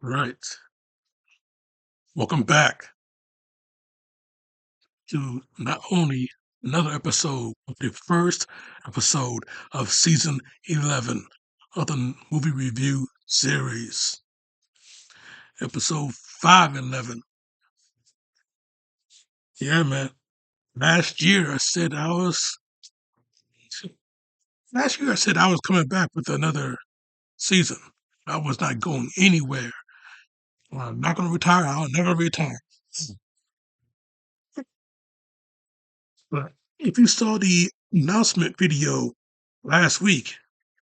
Right. Welcome back to not only another episode of the first episode of season 11 of the movie review series, episode 511. Yeah, man. Last year I said I was last year I said I was coming back with another season. I was not going anywhere. I'm not going to retire. I'll never retire. But if you saw the announcement video last week,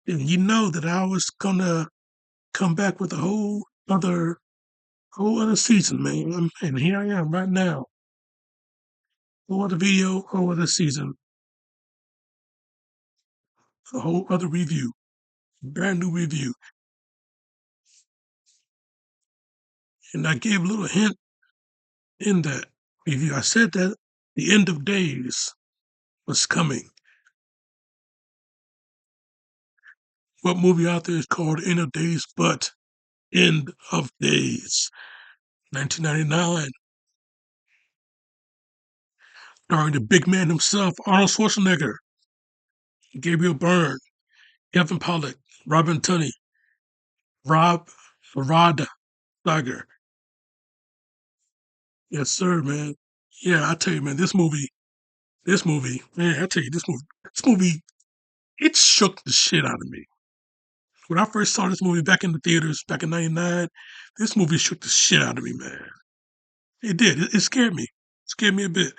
then you know that I was gonna come back with a whole other season, man. And here I am right now. Whole other video, whole other season, a whole other review, brand new review. And I gave a little hint in that review. I said that the end of days was coming. What movie out there is called End of Days but End of Days? 1999, starring the big man himself, Arnold Schwarzenegger, Gabriel Byrne, Kevin Pollak, Robin Tunney, Rob Rod Steiger. Yes, sir, man. Yeah, I tell you, man, this movie, man, I tell you, this movie, it shook the shit out of me. When I first saw this movie back in the theaters back in '99, this movie shook the shit out of me, man. It did. It scared me. It scared me a bit.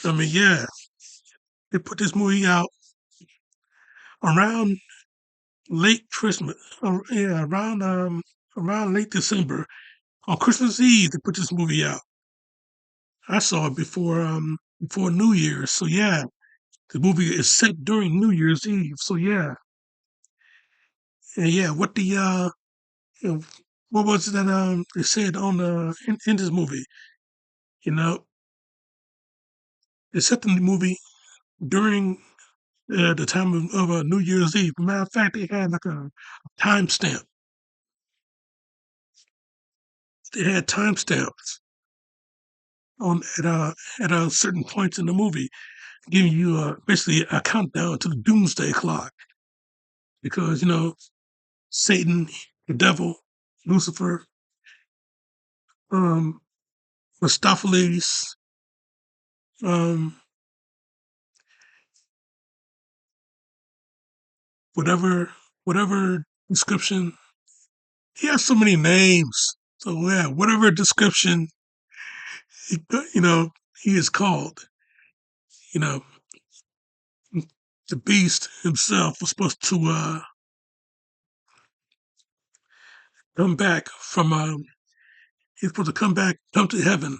I mean, yeah, they put this movie out around late Christmas. Yeah, around late December. On Christmas Eve, they put this movie out. I saw it before New Year's. So yeah, the movie is set during New Year's Eve. So yeah, and yeah, you know, what was it that they said on in this movie? You know, they set the movie during the time of New Year's Eve. Matter of fact, they had like a timestamp. They had timestamps on at certain points in the movie, giving you basically a countdown to the doomsday clock. Because Satan, the devil, Lucifer, um, Mephistopheles, um, whatever whatever description. He has so many names. So yeah, whatever description he, he is called. You know, the beast himself was supposed to come back from. He's supposed to come back, come to heaven.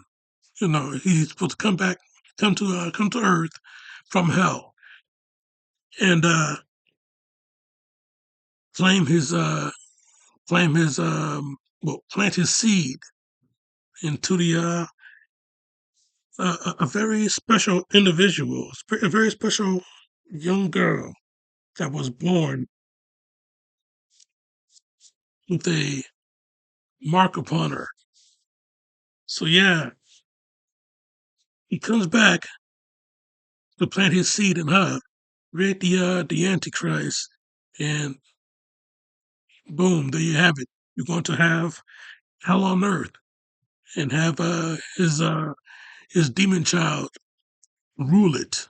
He's supposed to come back, come to earth from hell, and claim his claim his plant his seed into the a very special individual, a very special young girl that was born with a mark upon her. So yeah, he comes back to plant his seed in her, create the Antichrist, and boom, there you have it. You're going to have hell on earth and have his demon child rule it.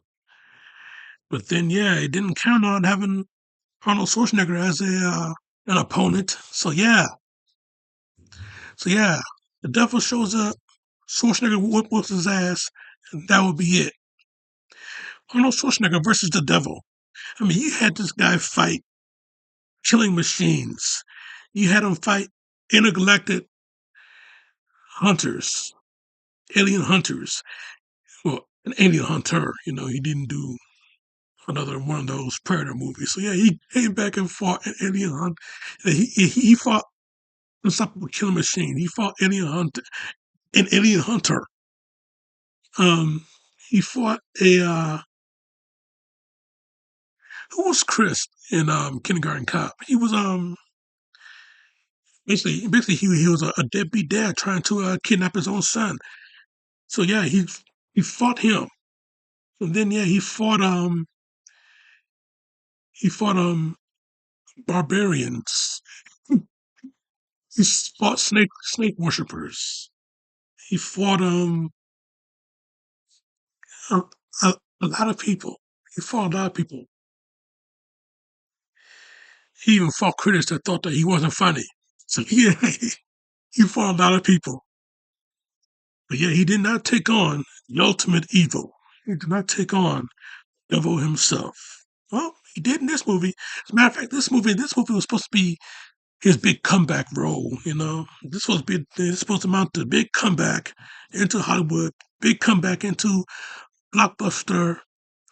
But then yeah, it didn't count on having Arnold Schwarzenegger as a an opponent. So yeah, the devil shows up. Schwarzenegger whoops his ass, and that would be it. Arnold Schwarzenegger versus the devil. I mean, you had this guy fight killing machines. You had him fight intergalactic hunters, alien hunters. Well, an alien hunter. He didn't do another one of those Predator movies. So yeah, he came back and fought an alien hunt. He fought Unstoppable Killing Machine. He fought an alien hunter. He fought a who was Chris in Kindergarten Cop? He was basically, he was a deadbeat dad trying to kidnap his own son. So yeah, he fought him, and then yeah, he fought barbarians. He fought snake worshippers. He fought a, a lot of people. He fought a lot of people. He even fought critics that thought that he wasn't funny. So yeah, he fought a lot of people. But yeah, he did not take on the ultimate evil. He did not take on devil himself. Well, he did in this movie. As a matter of fact, this movie was supposed to be his big comeback role. This supposed to mount the big comeback into Hollywood, big comeback into blockbuster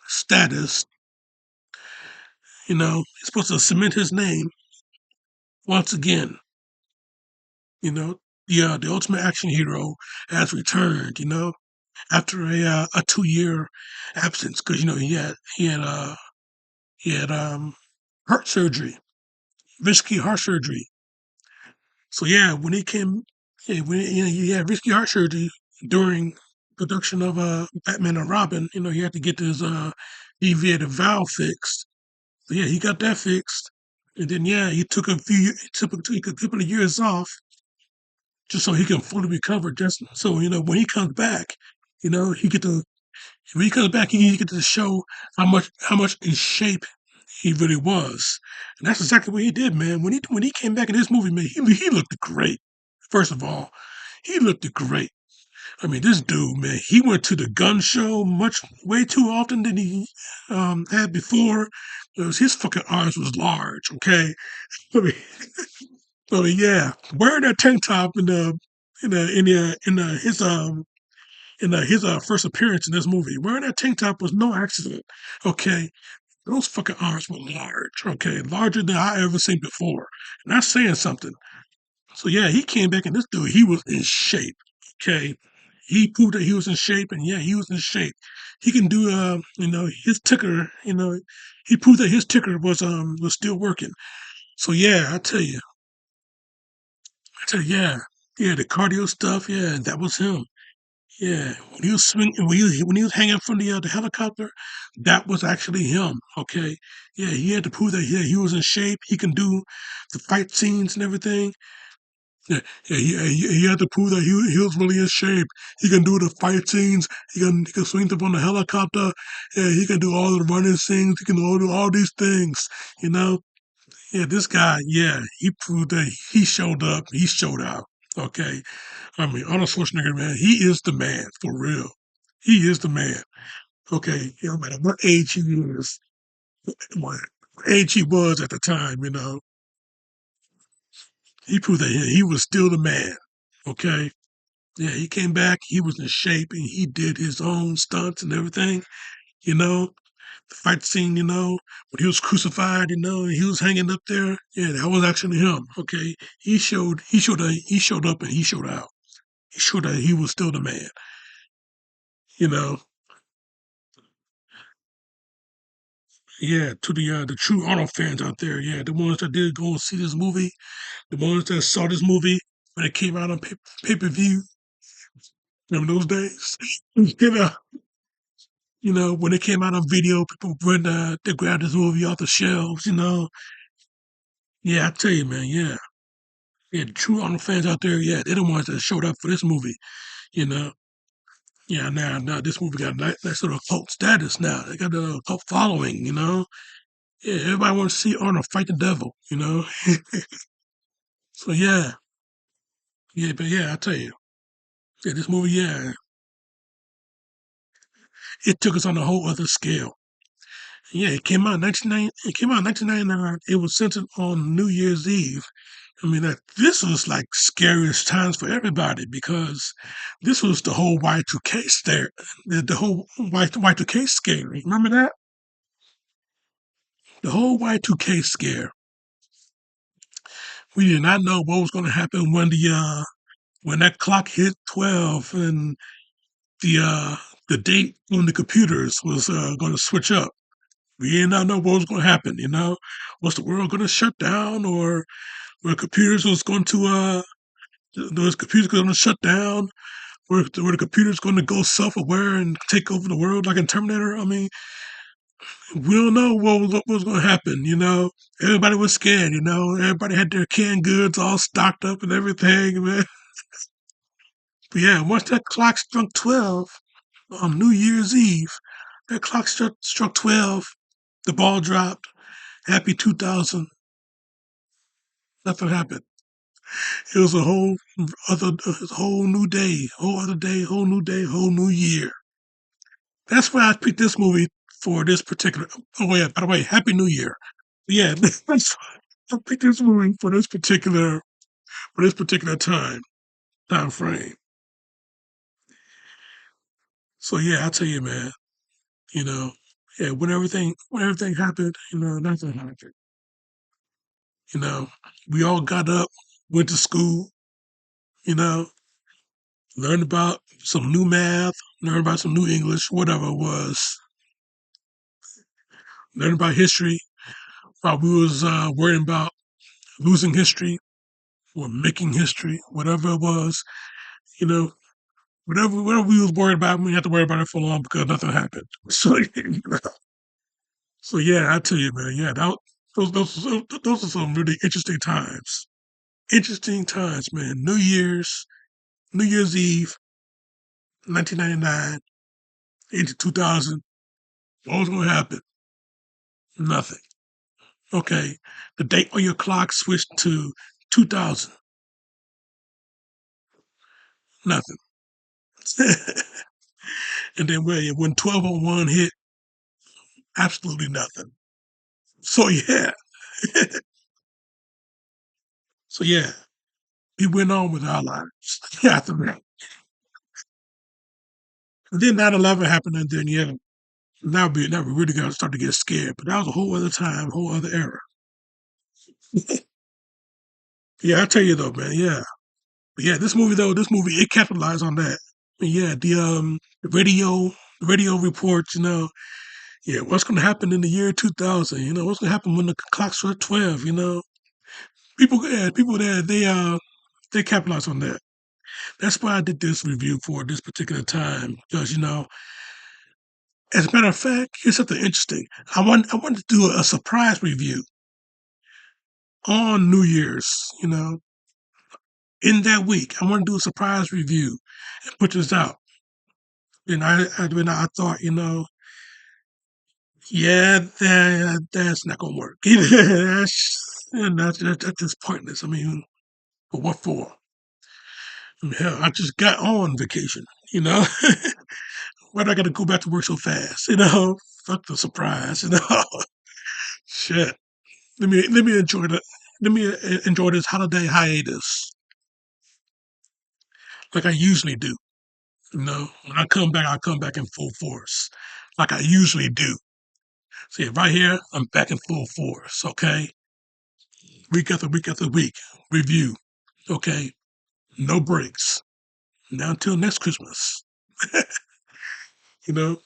status. He's supposed to cement his name once again. The ultimate action hero has returned. After a 2 year absence, because he had heart surgery, risky heart surgery. So yeah, when he came, yeah, when he had risky heart surgery during production of Batman and Robin, he had to get his deviated valve fixed. So yeah, he got that fixed, and then yeah, he took a couple of years off just so he can fully recover. Just so when he comes back, he get to when he comes back, he get to show how much in shape he really was. And that's exactly what he did, man. When he came back in this movie, man, he looked great. First of all, he looked great. I mean, this dude, man, he went to the gun show way too often than he had before. Because his fucking arms was large. Okay, I mean, yeah, wearing that tank top in his first appearance in this movie, wearing that tank top was no accident. Okay, those fucking arms were large. Okay, larger than I ever seen before. And that's saying something. So yeah, he came back and this dude, he was in shape. Okay. He proved that he was in shape, and yeah, he was in shape. He can do his ticker, he proved that his ticker was still working. So yeah, yeah. Yeah, the cardio stuff, yeah, that was him. Yeah. When he was hanging from the helicopter, that was actually him. Okay. Yeah, he had to prove that yeah, he was in shape. He can do the fight scenes and everything. Yeah, yeah, he had to prove that he was really in shape. He can do the fight scenes. He can swing up on the helicopter. Yeah, he can do all the running scenes. He can do all these things. You know. Yeah, this guy. Yeah, he proved that he showed up. He showed out. Okay. I mean, Arnold Schwarzenegger, man, he is the man for real. He is the man. Okay, no matter what age he is, what age he was at the time, he proved that he was still the man. Okay. Yeah, he came back, he was in shape, and he did his own stunts and everything, you know. The fight scene, when he was crucified, and he was hanging up there. Yeah, that was actually him. Okay, he showed up and he showed out. He showed that he was still the man. You know, yeah. To the true Arnold fans out there, yeah, the ones that did go and see this movie, the ones that saw this movie when it came out on pay per view. Remember those days? you know, when it came out on video, people they grabbed this movie off the shelves. Yeah, I tell you, man, yeah. Yeah, the true Arnold fans out there, yeah, they're the ones that showed up for this movie, you know. Yeah, now this movie got that sort of cult status now. They got a cult following. Yeah, everybody wants to see Arnold fight the devil. So yeah, yeah, but yeah, I tell you, yeah, this movie, yeah, it took us on a whole other scale. Yeah, it came out in 1999. It was centered on New Year's Eve. I mean, this was like scariest times for everybody because this was the whole Y2K stare, the whole Y2K scare. Remember that? The whole Y2K scare. We did not know what was going to happen when that clock hit 12 and the date on the computers was going to switch up. We did not know what was going to happen. Was the world going to shut down, or where computers was going to those computers going to shut down, where the computer's going to go self-aware and take over the world like in Terminator. I mean, we don't know what was going to happen. Everybody was scared. Everybody had their canned goods all stocked up and everything, man. But yeah, once that clock struck 12 on New Year's Eve, that clock struck 12. The ball dropped. Happy 2000. Nothing happened. It was a whole new day, whole other day, whole new day, whole new year. That's why I picked this movie for this particular. Oh yeah, by the way, Happy New Year. Yeah, that's why I picked this movie for this particular time frame. So yeah, I tell you, man. You know, yeah, when everything happened, nothing happened. You know, we all got up, went to school. You know, learned about some new math, learned about some new English, whatever it was. Learned about history while we was worrying about losing history or making history, whatever it was. You know, whatever we was worried about, we had to worry about it for long because nothing happened. So yeah, I tell you, man, yeah, those are some really interesting times. Interesting times, man. New Year's Eve, 1999 into 2000. What was going to happen? Nothing. Okay, the date on your clock switched to 2000. Nothing. And then when 1201 hit, absolutely nothing. So yeah, so yeah, we went on with our lives after that. And then 9/11 happened, and then yeah, now we really got to start to get scared. But that was a whole other time, whole other era. Yeah, I tell you though, man. Yeah, but yeah. This movie, it capitalized on that. But yeah, the radio reports. Yeah, what's going to happen in the year 2000? What's going to happen when the clock struck 12? People there, they capitalize on that. That's why I did this review for this particular time because as a matter of fact, here's something interesting. I wanted to do a surprise review on New Year's. In that week, I want to do a surprise review and put this out. And I thought, yeah, that's not gonna work. That's just pointless. I mean, for what for? I mean, hell, I just got on vacation. You know, why do I got to go back to work so fast? Fuck the surprise. Shit. Let me enjoy the let me enjoy this holiday hiatus like I usually do. When I come back in full force, like I usually do. See, right here, I'm back in full force. Okay, week after week after week, review. Okay, no breaks. Now until next Christmas. you know,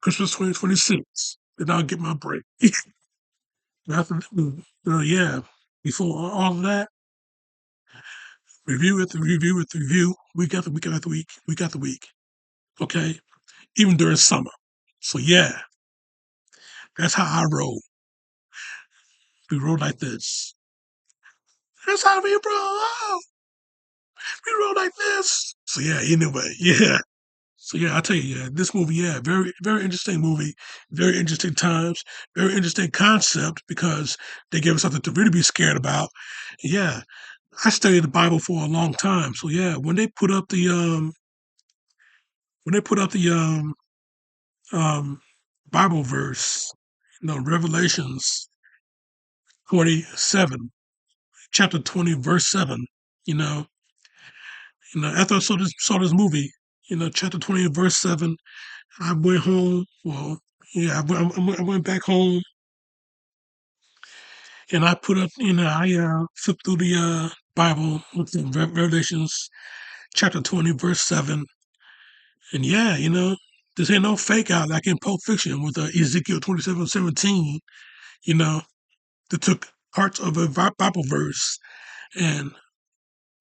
Christmas 2026. Then I'll get my break. After, yeah. Before all of that, review after review after review, week after week after week, week after week. Okay, even during summer. So yeah, that's how I roll. We roll like this. That's how we roll. We roll like this. So yeah, anyway, yeah. So yeah, I tell you, yeah, this movie, yeah, very, very interesting movie, very interesting times, very interesting concept because they gave us something to really be scared about. Yeah, I studied the Bible for a long time, so yeah, when they put up the um Bible verse, Revelations 27, chapter 20, verse 7, you know, after I saw this movie, chapter 20, verse 7, I went home. Well, yeah, I went back home and I put up, I flipped through the Bible with the Revelations chapter 20, verse 7. And yeah, this ain't no fake out like in Pulp Fiction with Ezekiel 27:17. You know, they took parts of a Bible verse and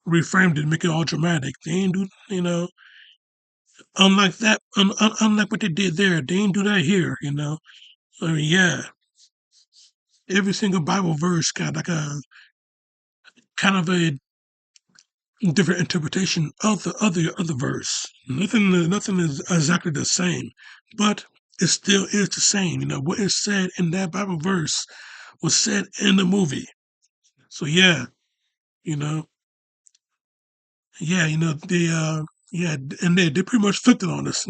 reframed it, make it all dramatic. They ain't do, unlike that, unlike what they did there, they ain't do that here. I mean, yeah, every single Bible verse got like a kind of a different interpretation of the other verse. Nothing is exactly the same, but it still is the same. What is said in that Bible verse was said in the movie. So yeah, you know, yeah, and they pretty much flipped it on us.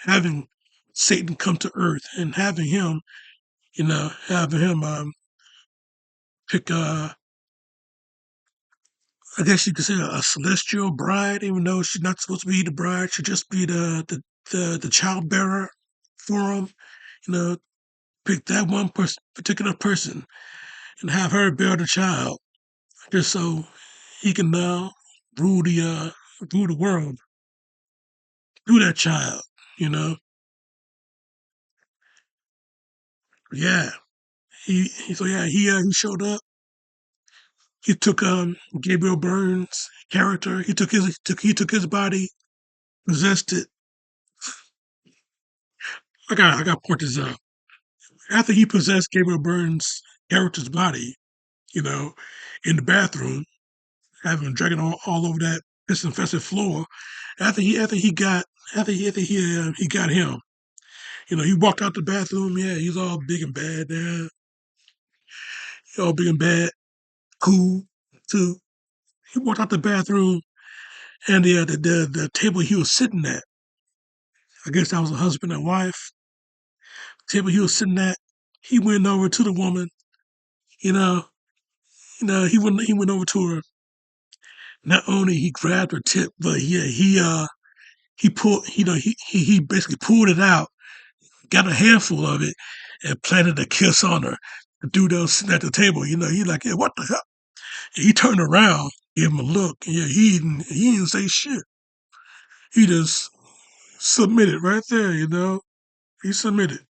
Having Satan come to Earth and having him pick I guess you could say a celestial bride, even though she's not supposed to be the bride. She'd just be the childbearer for him. You know, pick that one particular person and have her bear the child, just so he can now rule rule the world through that child. You know, yeah. He showed up. He took Gabriel Burns' character. He took his body, possessed it. I got to point this out. After he possessed Gabriel Burns' character's body, you know, in the bathroom, having him dragging all over that piss-infested floor. After he got him, he walked out the bathroom. Yeah, he's all big and bad there, all big and bad, cool too. He walked out the bathroom, and the table he was sitting at, I guess that was a husband and wife table he was sitting at. He went over to the woman, you know, he went over to her. Not only he grabbed her tip, but yeah, he pulled, he basically pulled it out, got a handful of it, and planted a kiss on her. The dude that was sitting at the table, he like, yeah, what the hell? And he turned around, gave him a look, and yeah, he didn't say shit. He just submitted right there, He submitted.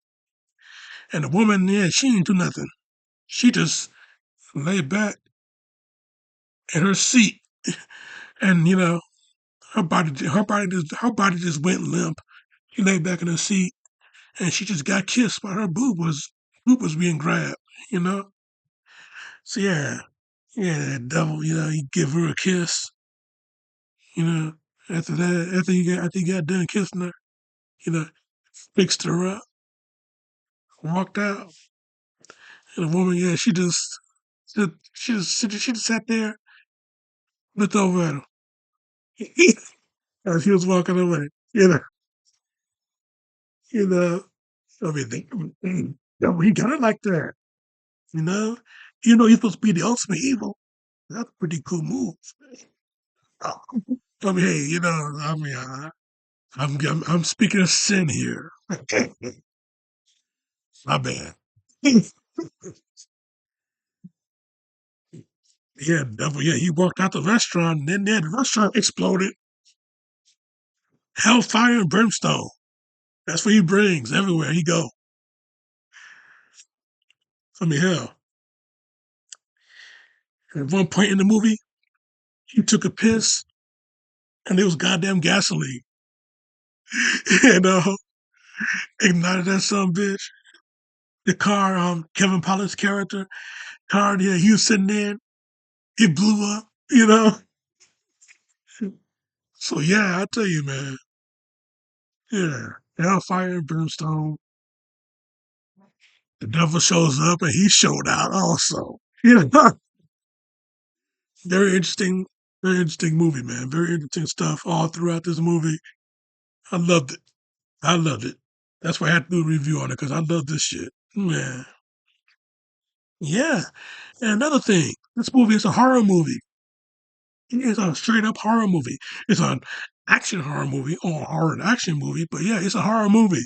And the woman, yeah, she didn't do nothing. She just lay back in her seat, and her body just went limp. She lay back in her seat, and she just got kissed while her boob was being grabbed. You know. So yeah, yeah, that devil. He give her a kiss. You know. After that, after he got done kissing her, you know, fixed her up, walked out, and the woman, yeah, she just sat there, looked over at him as he was walking away. You know. I mean, he got it like that. You know, he's supposed to be the ultimate evil. That's a pretty cool move. Oh, I mean, hey, I'm speaking of sin here. My bad. Yeah, devil. Yeah, he walked out the restaurant, and then the restaurant exploded. Hellfire and brimstone. That's what he brings everywhere he go. I mean, hell. At one point in the movie, he took a piss, and it was goddamn gasoline. and ignited that son bitch. The car, Kevin Pollock's character, car, yeah, he was sitting there. It blew up. So yeah, I tell you, man. Yeah, hellfire and brimstone. The devil shows up, and he showed out also. Very interesting, very interesting movie, man. Very interesting stuff all throughout this movie. I loved it. I loved it. That's why I had to do a review on it because I love this shit, man. Yeah. And another thing, this movie is a horror movie. It's a straight up horror movie. It's an action horror movie or horror and action movie, but yeah, it's a horror movie.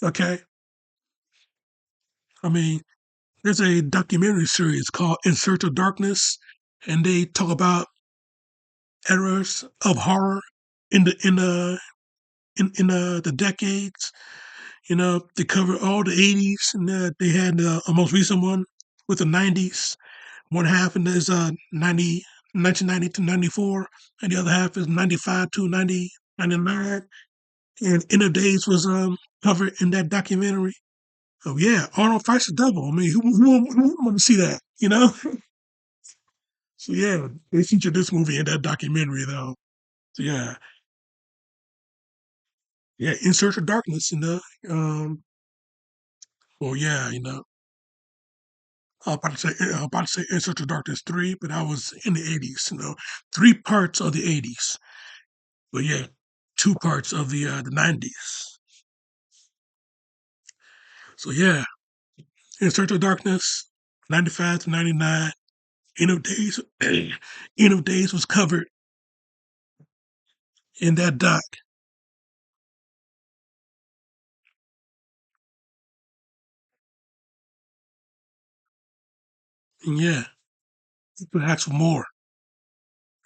Okay. I mean, there's a documentary series called In Search of Darkness, and they talk about eras of horror in the decades. They cover all the '80s, and they had a most recent one with the '90s. One half is 1990 to 94, and the other half is 95 to 99. And End of Days was covered in that documentary. Oh yeah, Arnold fights the devil. I mean, who wouldn't want to see that? You know. So yeah, they featured this movie in that documentary though. So yeah, yeah, In Search of Darkness. Well yeah, I'm about to say In Search of Darkness 3, but I was in the 80s. Three parts of the 80s. But yeah, two parts of the 90s. So yeah, In Search of Darkness, 95 to 99. End of Days, End of Days was covered in that doc. And yeah, you could ask for more.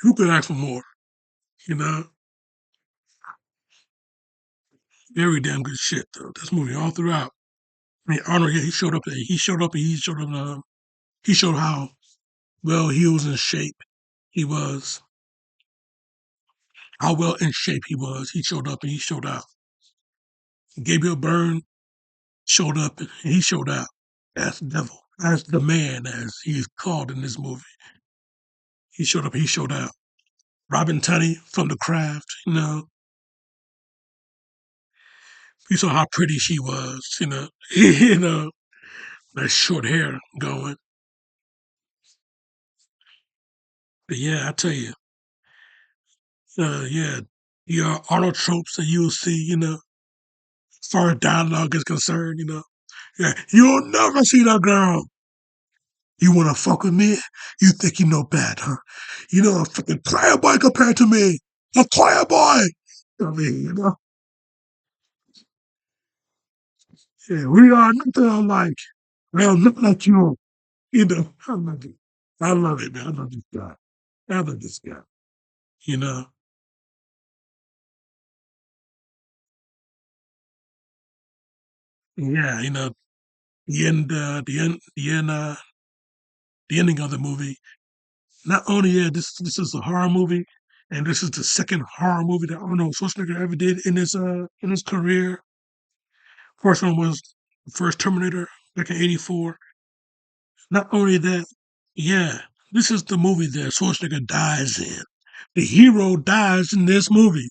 Who could ask for more? You know, very damn good shit though. This movie all throughout. I mean, Arnold, yeah, he showed up. He showed up. And he showed up. He showed how well he was in shape. He was how well in shape he was. He showed up and he showed out. Gabriel Byrne showed up and he showed out. As the devil, as the man, as he's called in this movie. He showed up. He showed out. Robin Tunney from The Craft. You saw how pretty she was. That short hair going. But yeah, I tell you, yeah, the Arnold tropes that you'll see, as far as dialogue is concerned, yeah, you'll never see that girl. You want to fuck with me? You think you know bad, huh? You know, a fucking player boy compared to me. A player boy. I mean, yeah, we are nothing alike. Well, not like you. I love it. I love it, man. I love this guy. I love this guy. You know, yeah, the ending of the movie. Not only this is a horror movie, and this is the second horror movie that Arnold Schwarzenegger ever did in his career. First one was the first Terminator back in '84. Not only that, yeah, this is the movie that Schwarzenegger dies in. The hero dies in this movie.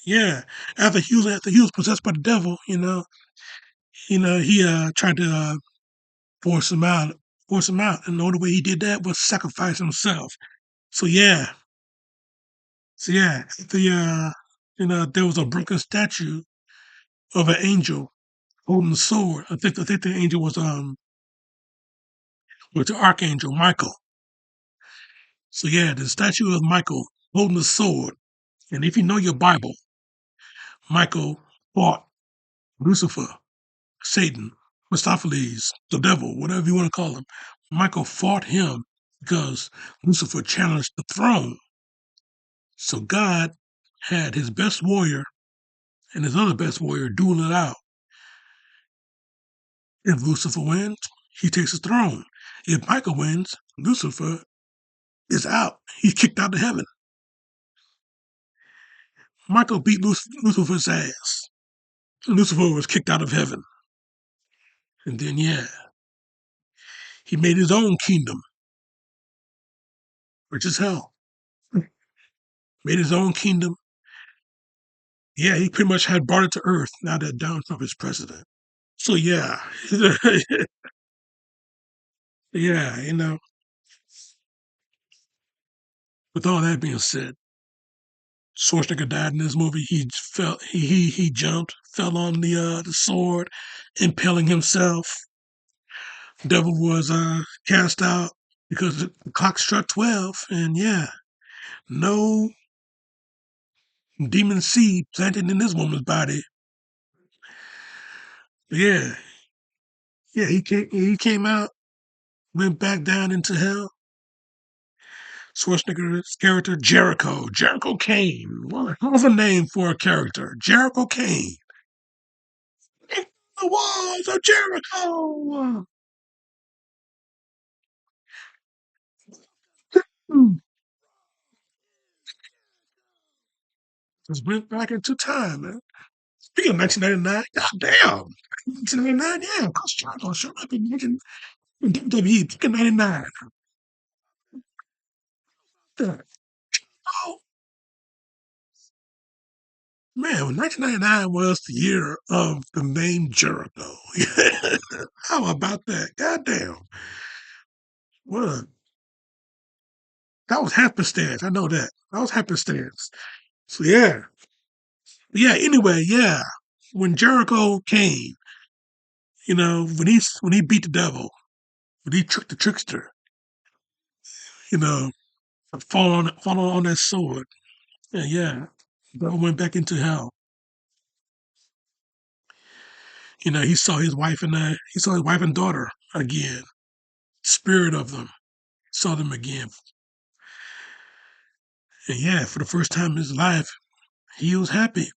Yeah, after he was possessed by the devil, he tried to force him out, and the only way he did that was sacrifice himself. So yeah, there was a broken statue of an angel holding a sword. I think the angel was the archangel Michael. So yeah, the statue of Michael holding a sword. And if you know your Bible, Michael fought Lucifer, Satan, Mephistopheles, the devil, whatever you want to call him. Michael fought him because Lucifer challenged the throne. So God had his best warrior and his other best warrior duel it out. If Lucifer wins, he takes the throne. If Michael wins, Lucifer is out. He's kicked out of heaven. Michael beat Lucifer's ass. Lucifer was kicked out of heaven. And then, yeah, he made his own kingdom, which is hell. Made his own kingdom. Yeah, he pretty much had brought it to earth now that Donald Trump is president. So, yeah. Yeah, with all that being said, Schwarzenegger died in this movie. He fell. He jumped, fell on the sword, impaling himself. Devil was cast out because the clock struck 12, and yeah, no demon seed planted in this woman's body. Yeah, yeah, he came out, went back down into hell. Schwarzenegger's character Jericho Kane. What a hell of a name for a character, Jericho Kane. The walls of Jericho. Mm. Just went back into time, man. Speaking of 1999, goddamn. 1999, yeah, Chris Jericho showed up in WWE back in 99. Yeah. Oh, man, 1999 was the year of the name Jericho. How about that? Goddamn. What a, that was happenstance. I know that. That was happenstance. So, yeah. Yeah, anyway, yeah. When Jericho came, when he beat the devil, when he tricked the trickster, you know, falling on that sword. Yeah, yeah. Bro went back into hell. He saw his wife and daughter again. Spirit of them saw them again. And yeah, for the first time in his life, he was happy.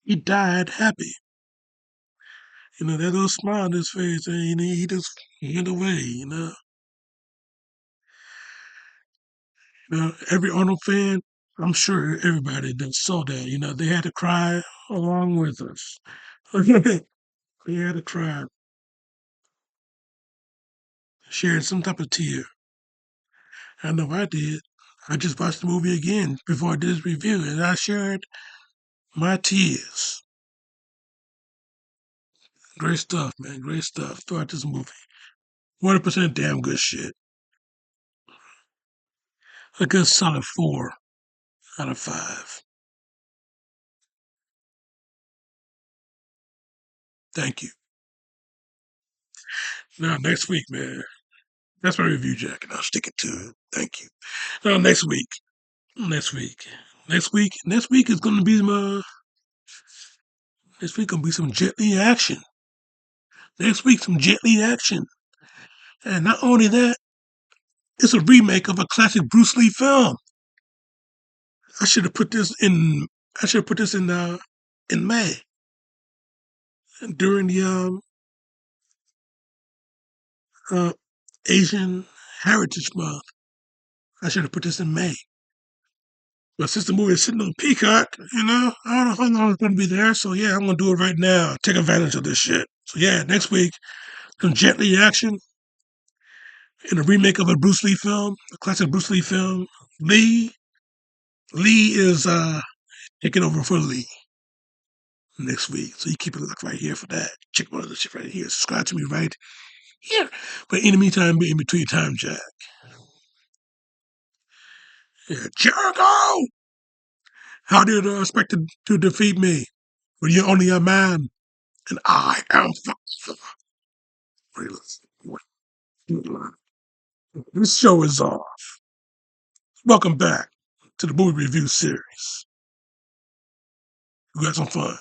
He died happy. That little smile on his face, and he just went away. Every Arnold fan, I'm sure everybody that saw that, they had to cry along with us. They had to cry, shared some type of tear. I know I did. I just watched the movie again before I did this review, and I shared my tears. Great stuff, man. Great stuff throughout this movie. 100% damn good shit. A good solid 4 out of 5. Thank you. Now, next week, man. That's my review, Jack, and I'll stick it to it. Thank you. Now, next week. Next week. Next week is going to be next week going to be some Jet Li action. Next week, some Jet Li action. And not only that, it's a remake of a classic Bruce Lee film. I should have put this in. I should have put this in May during the uh, Asian Heritage Month. I should have put this in May. But since the movie is sitting on Peacock, I don't know how long it's going to be there. So yeah, I'm going to do it right now. Take advantage of this shit. So yeah, next week, some Jet Li action in a remake of a Bruce Lee film, a classic Bruce Lee film. Lee Lee is taking over for Lee next week. So you keep it look right here for that. Check one of the shit right here. Subscribe to me right here. But in the meantime, in between time, Jack. Yeah, Jericho! How did you expect to defeat me when you're only a man and I am This show is off. Welcome back to the movie review series. We got some fun.